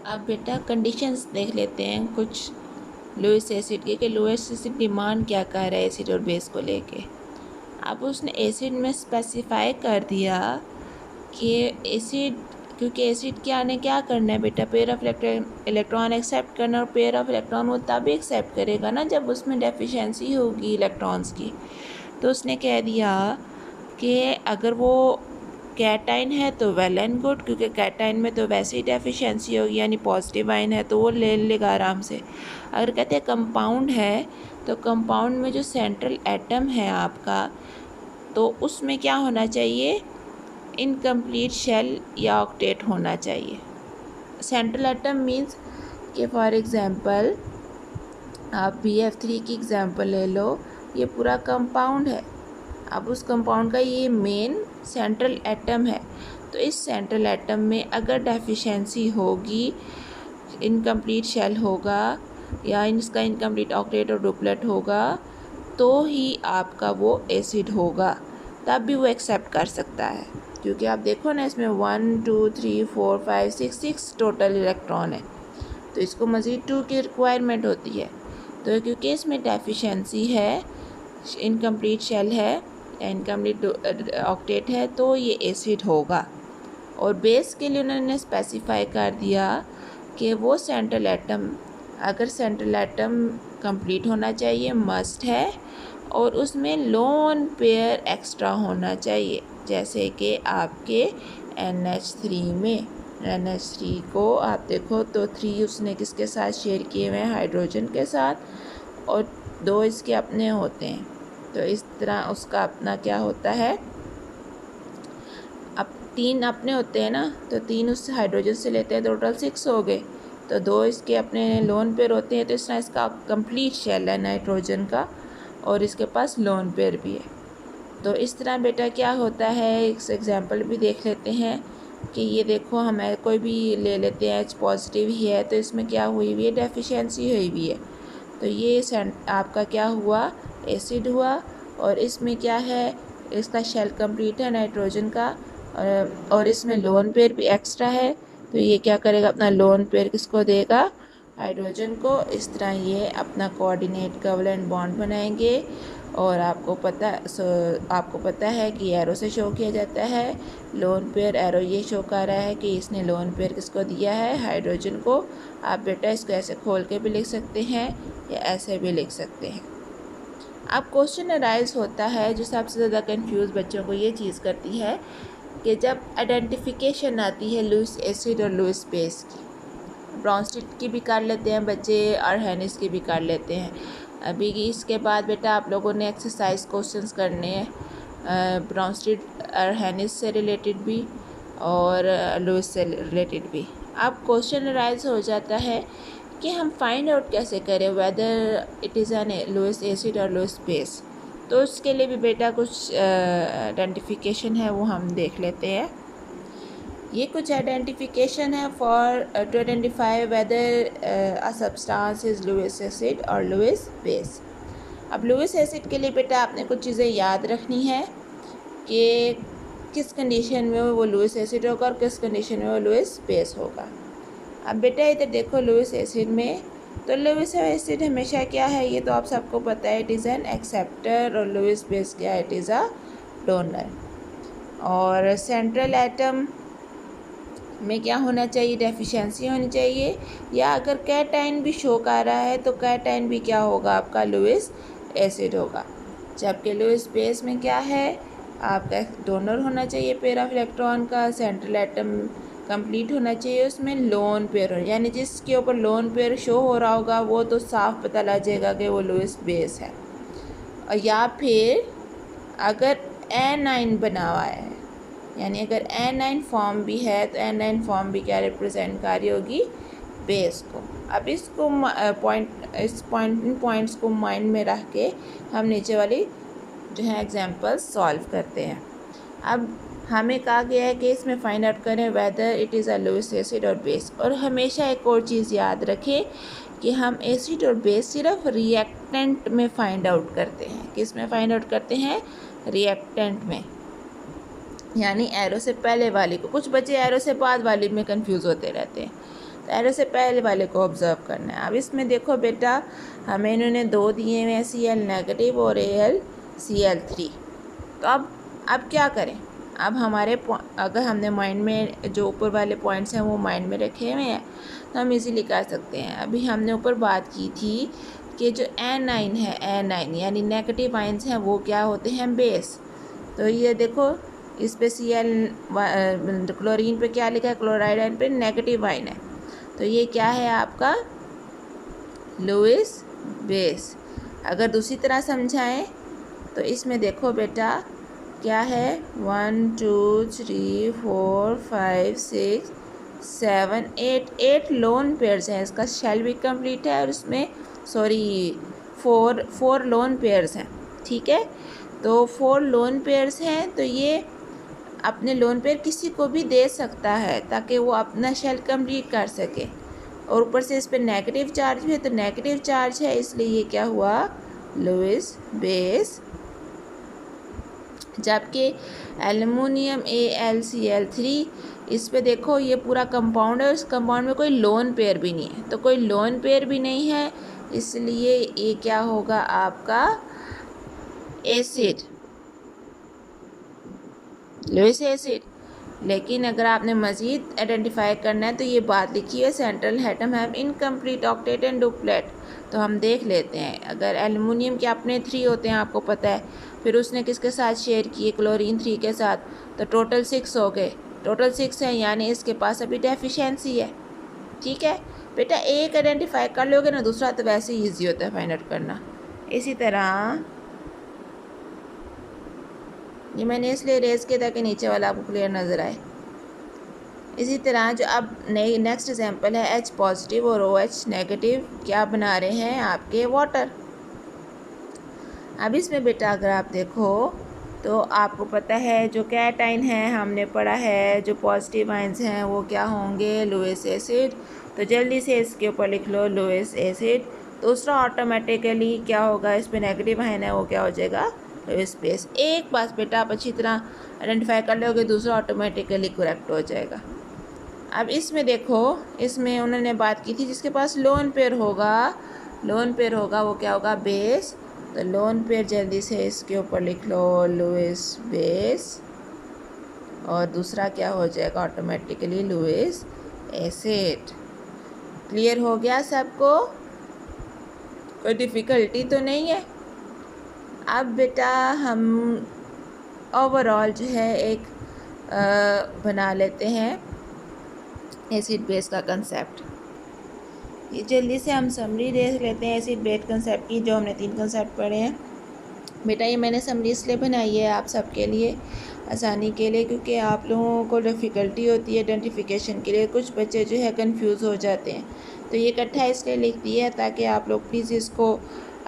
अब बेटा कंडीशंस देख लेते हैं कुछ लुईस एसिड की कि लुईस एसिड डिमांड क्या कर रहा है एसिड और बेस को लेके। अब उसने एसिड में स्पेसिफाई कर दिया कि एसिड, क्योंकि एसिड क्या ने क्या करना है बेटा, पेयर ऑफ इलेक्ट्रॉन एक्सेप्ट करना, और पेयर ऑफ इलेक्ट्रॉन वो तभी एक्सेप्ट करेगा ना जब उसमें डेफिशिएंसी होगी इलेक्ट्रॉन्स की। तो उसने कह दिया कि अगर वो कैटाइन है तो वेल एंड गुड, क्योंकि कैटाइन में तो वैसे ही डेफिशिएंसी होगी, यानी पॉजिटिव आयन है तो वो ले लेगा आराम से। अगर कहते हैं कंपाउंड है तो कंपाउंड में जो सेंट्रल एटम है आपका, तो उसमें क्या होना चाहिए, इनकम्प्लीट शेल या ऑक्टेट होना चाहिए। सेंट्रल एटम मीन्स कि फॉर एग्ज़ाम्पल आप BF3 की एग्ज़ाम्पल ले लो, ये पूरा कंपाउंड है। अब उस कंपाउंड का ये मेन सेंट्रल एटम है, तो इस सेंट्रल एटम में अगर डेफिशिएंसी होगी, इनकम्प्लीट शेल होगा या इसका इनकम्प्लीट ऑक्टेट और डुप्लेट होगा, तो ही आपका वो एसिड होगा, तब भी वो एक्सेप्ट कर सकता है। क्योंकि आप देखो ना, इसमें 1 2 3 4 5 6 टोटल इलेक्ट्रॉन है, तो इसको मज़ीद 2 की रिक्वायरमेंट होती है। तो क्योंकि इसमें डेफिशिएंसी है, इनकम्प्लीट शेल है, इनकम्प्लीट ऑक्टेट है, तो ये एसिड होगा। और बेस के लिए उन्होंने स्पेसिफाई कर दिया कि वो सेंट्रल एटम, अगर सेंट्रल एटम कंप्लीट होना चाहिए, मस्ट है, और उसमें लोन पेयर एक्स्ट्रा होना चाहिए, जैसे कि आपके NH3 में NH3 को आप देखो तो 3 उसने किसके साथ शेयर किए हुए हैं, हाइड्रोजन के साथ, और 2 इसके अपने होते हैं। तो इस तरह उसका अपना क्या होता है, अब 3 अपने होते हैं ना, तो 3 उस हाइड्रोजन से लेते हैं, टोटल 6 हो गए, तो 2 इसके अपने लोन पेयर होते हैं। तो इस तरह इसका कंप्लीट शेल है नाइट्रोजन का, और इसके पास लोन पेयर भी है। तो इस तरह बेटा क्या होता है, एक एग्जांपल भी देख लेते हैं कि ये देखो, हमें कोई भी ले लेते हैं, H पॉजिटिव ही है, तो इसमें क्या हुई हुई है, डेफिशिएंसी हुई हुई है, तो ये आपका क्या हुआ, एसिड हुआ। और इसमें क्या है, इसका शेल कंप्लीट है नाइट्रोजन का, और इसमें लोन पेयर भी एक्स्ट्रा है, तो ये क्या करेगा, अपना लोन पेयर किसको देगा, हाइड्रोजन को। इस तरह ये अपना कोऑर्डिनेट कोवलेंट बॉन्ड बनाएंगे। और आपको पता है कि एरो से शो किया जाता है लोन पेयर, एरो ये शो कर रहा है कि इसने लोन पेयर किसको दिया है, हाइड्रोजन को। आप बेटा इसको ऐसे खोल के भी लिख सकते हैं या ऐसे भी लिख सकते हैं। अब क्वेश्चन अराइज होता है, जो सबसे ज़्यादा कंफ्यूज बच्चों को ये चीज़ करती है कि जब आइडेंटिफिकेशन आती है लुईस एसिड और लुईस बेस की, ब्राउनस्टीट की भी कर लेते हैं बच्चे, अर्हेनिस की भी कर लेते हैं। अभी इसके बाद बेटा आप लोगों ने एक्सरसाइज क्वेश्चंस करने हैं ब्राउनस्टीट अर्हेनिस से रिलेटेड भी और लुईस से रिलेटेड भी। अब क्वेश्चन अराइज हो जाता है कि हम फाइंड आउट कैसे करें whether it is an Lewis acid और लुईस बेस। तो उसके लिए भी बेटा कुछ आइडेंटिफिकेशन है, वो हम देख लेते हैं। ये कुछ आइडेंटिफिकेशन है for to identify whether a substance is Lewis acid और लुईस बेस। अब लुईस एसिड के लिए बेटा आपने कुछ चीज़ें याद रखनी है कि किस कंडीशन में वो लुईस एसिड होगा और किस कंडीशन में वो लुईस बेस होगा। अब बेटा इधर देखो, लुईस एसिड में, तो लुईस एसिड हमेशा क्या है, ये तो आप सबको पता है, इट इज़ एन एक्सेप्टर, और लुईस बेस क्या है, इट इज़ अ डोनर। और सेंट्रल एटम में क्या होना चाहिए, डेफिशिएंसी होनी चाहिए, या अगर कैटाइन भी शो कर रहा है तो कैटाइन भी क्या होगा, आपका लुईस एसिड होगा। जबकि लुईस बेस में क्या है, आपका डोनर होना चाहिए पेयर ऑफ इलेक्ट्रॉन का, सेंट्रल एटम कंप्लीट होना चाहिए, उसमें लोन पेयर हो, यानी जिसके ऊपर लोन पेयर शो हो रहा होगा वो तो साफ पता लग जाएगा कि वो लुईस बेस है। और या फिर अगर एनाइन बना हुआ है, यानी अगर एनाइन फॉर्म भी है, तो एनाइन फॉर्म भी क्या रिप्रेजेंट कर रही होगी, बेस को। अब इसको इन पॉइंट्स को माइंड में रख के हम नीचे वाली जो है एग्जांपल्स सॉल्व करते हैं। अब हमें कहा गया है कि इसमें फाइंड आउट करें whether it is a Lewis acid और बेस। और हमेशा एक और चीज़ याद रखें कि हम एसिड और बेस सिर्फ रिएक्टेंट में फाइंड आउट करते हैं। किस में फाइंड आउट करते हैं, रिएक्टेंट में, यानी एरो से पहले वाली को। कुछ बच्चे एरो से बाद वाली में कंफ्यूज होते रहते हैं। तो एरो से पहले वाले को ऑब्जर्व करना है। अब इसमें देखो बेटा, हमें इन्होंने 2 दिए हुए हैं, Cl नेगेटिव और AlCl3। तो अब क्या करें? अब हमारे अगर हमने माइंड में जो ऊपर वाले पॉइंट्स हैं वो माइंड में रखे हुए हैं तो हम इजीली कर सकते हैं। अभी हमने ऊपर बात की थी कि जो एनाइन है, एनाइन यानी नेगेटिव आइंस हैं, वो क्या होते हैं? बेस। तो ये देखो, इस पे Cl क्लोरीन पे क्या लिखा है? क्लोराइड आयन पे नेगेटिव आयन है। तो ये क्या है आपका? Lewis base. अगर दूसरी तरह समझाएं तो इसमें देखो बेटा क्या है, 1 2 3 4 5 6 7 8 लोन पेयर्स हैं। इसका शेल भी कंप्लीट है और इसमें फोर लोन पेयर्स हैं। ठीक है, तो 4 लोन पेयर्स हैं, तो ये अपने लोन पेयर किसी को भी दे सकता है ताकि वो अपना शेल कंप्लीट कर सके। और ऊपर से इस पर नेगेटिव चार्ज भी है, तो नेगेटिव चार्ज है इसलिए ये क्या हुआ? Lewis base. जबकि एल्युमिनियम AlCl3, इस पे देखो ये पूरा कंपाउंड है, उस कंपाउंड में कोई लोन पेयर भी नहीं है। तो कोई लोन पेयर भी नहीं है, इसलिए ये क्या होगा आपका? Acid, Lewis acid. लेकिन अगर आपने मज़ीद आइडेंटिफाई करना है तो ये बात लिखी है, central atom have incomplete octet and duplet. तो हम देख लेते हैं, अगर एल्युमिनियम के अपने 3 होते हैं आपको पता है, फिर उसने किसके साथ शेयर किए? क्लोरीन 3 के साथ, तो टोटल 6 हो गए। टोटल 6 हैं यानी इसके पास अभी डेफिशिएंसी है। ठीक है बेटा, एक आइडेंटिफाई कर लोगे ना, दूसरा तो वैसे ही ईजी होता है फाइंड आउट करना। इसी तरह ये मैंने इसलिए रेज किया ताकि नीचे वाला आपको क्लियर नज़र आए। इसी तरह जो अब नेक्स्ट एग्जांपल है, H पॉजिटिव और OH नेगेटिव क्या बना रहे हैं? आपके वाटर। अब इसमें बेटा अगर आप देखो तो आपको पता है जो कैटाइन है, हमने पढ़ा है जो पॉजिटिव आइंस हैं वो क्या होंगे? Lewis acid. तो जल्दी से इसके ऊपर लिख लो लुईस एसिड। दूसरा ऑटोमेटिकली क्या होगा? इस पर नेगेटिव आयन है वो क्या हो जाएगा? Lewis base. एक बात बेटा आप अच्छी तरह आइडेंटिफाई कर लोगे, दूसरा ऑटोमेटिकली करेक्ट हो जाएगा। अब इसमें देखो, इसमें उन्होंने बात की थी जिसके पास लोन पेयर होगा, लोन पेयर होगा वो क्या होगा? बेस। तो लोन पेयर जल्दी से इसके ऊपर लिख लो लुईस बेस, और दूसरा क्या हो जाएगा? Automatically Lewis acid. क्लियर हो गया सबको? कोई डिफ़िकल्टी तो नहीं है? अब बेटा हम ओवरऑल जो है एक बना लेते हैं एसिड बेस का कंसेप्ट। ये जल्दी से हम समरी देख लेते हैं एसिड बेस कंसेप्ट की, जो हमने 3 कंसेप्ट पढ़े हैं। बेटा ये मैंने समरी इसलिए बनाई है आप सबके लिए, आसानी के लिए, क्योंकि आप लोगों को डिफ़िकल्टी होती है आइडेंटिफिकेशन के लिए। कुछ बच्चे जो है कंफ्यूज हो जाते हैं, तो ये इकट्ठा इसलिए लिख दिया है ताकि आप लोग प्लीज़ इसको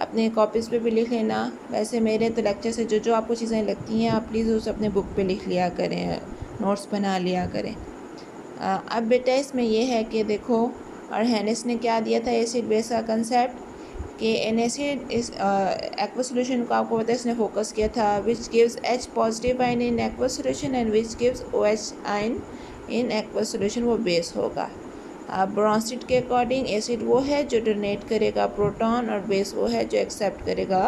अपने कॉपीज़ पे भी लिख लेना। वैसे मेरे तो लेक्चर से जो जो आपको चीज़ें लगती हैं आप प्लीज़ उस अपने बुक पे लिख लिया करें, नोट्स बना लिया करें। अब बेटा इसमें यह है कि देखो, और हेनिस ने क्या दिया था एसिड बेस का कंसेप्ट, कि एन एसिड इस एक्वा सोल्यूशन को आपको पता है इसने फोकस किया था, which gives H positive ion in aqua solution and which gives OH आइन इन एक्वा सोल्यूशन, वो बेस होगा। ब्रॉन्स्टिड के अकॉर्डिंग एसिड वो है जो डोनेट करेगा प्रोटॉन और बेस वो है जो एक्सेप्ट करेगा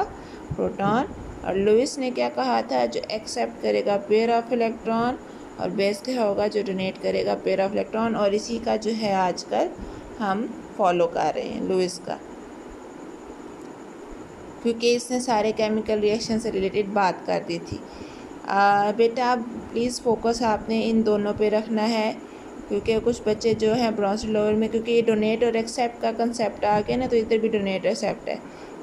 प्रोटॉन। और लुईस ने क्या कहा था? जो एक्सेप्ट करेगा पेयर ऑफ इलेक्ट्रॉन, और बेस क्या होगा? जो डोनेट करेगा पेयर ऑफ इलेक्ट्रॉन। और इसी का जो है आजकल हम फॉलो कर रहे हैं लुईस का, क्योंकि इसने सारे केमिकल रिएक्शन से रिलेटेड बात कर दी थी। बेटा प्लीज़ फोकस आपने इन दोनों पे रखना है, क्योंकि कुछ बच्चे जो हैं ब्रॉन्स्टिड लोअर में, क्योंकि ये डोनेट और एक्सेप्ट का कंसेप्ट आ गया ना, तो इधर भी डोनेट एक्सेप्ट है।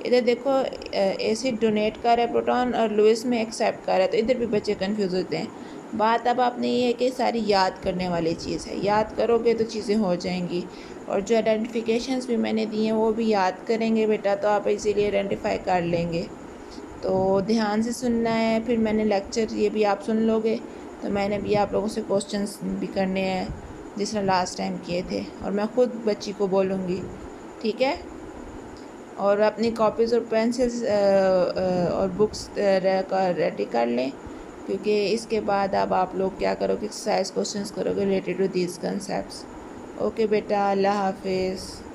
इधर देखो एसिड डोनेट कर रहा है प्रोटॉन और लुईस में एक्सेप्ट कर रहा है, तो इधर भी बच्चे कंफ्यूज होते हैं। बात अब आपने ये है कि सारी याद करने वाली चीज़ है, याद करोगे तो चीज़ें हो जाएंगी। और जो आइडेंटिफिकेशंस भी मैंने दिए हैं वो भी याद करेंगे बेटा, तो आप इजीली आइडेंटिफाई कर लेंगे। तो ध्यान से सुनना है, फिर मैंने लेक्चर ये भी आप सुन लोगे, तो मैंने भी आप लोगों से क्वेश्चंस भी करने हैं जिस तरह लास्ट टाइम किए थे, और मैं ख़ुद बच्ची को बोलूँगी, ठीक है। और अपनी कॉपीज़ और पेंसिल्स और बुक्स रेडी कर लें, क्योंकि इसके बाद अब आप लोग क्या करोगे? एक्सरसाइज क्वेश्चंस करोगे related to these concepts. Okay बेटा, अल्लाह हाफिज़।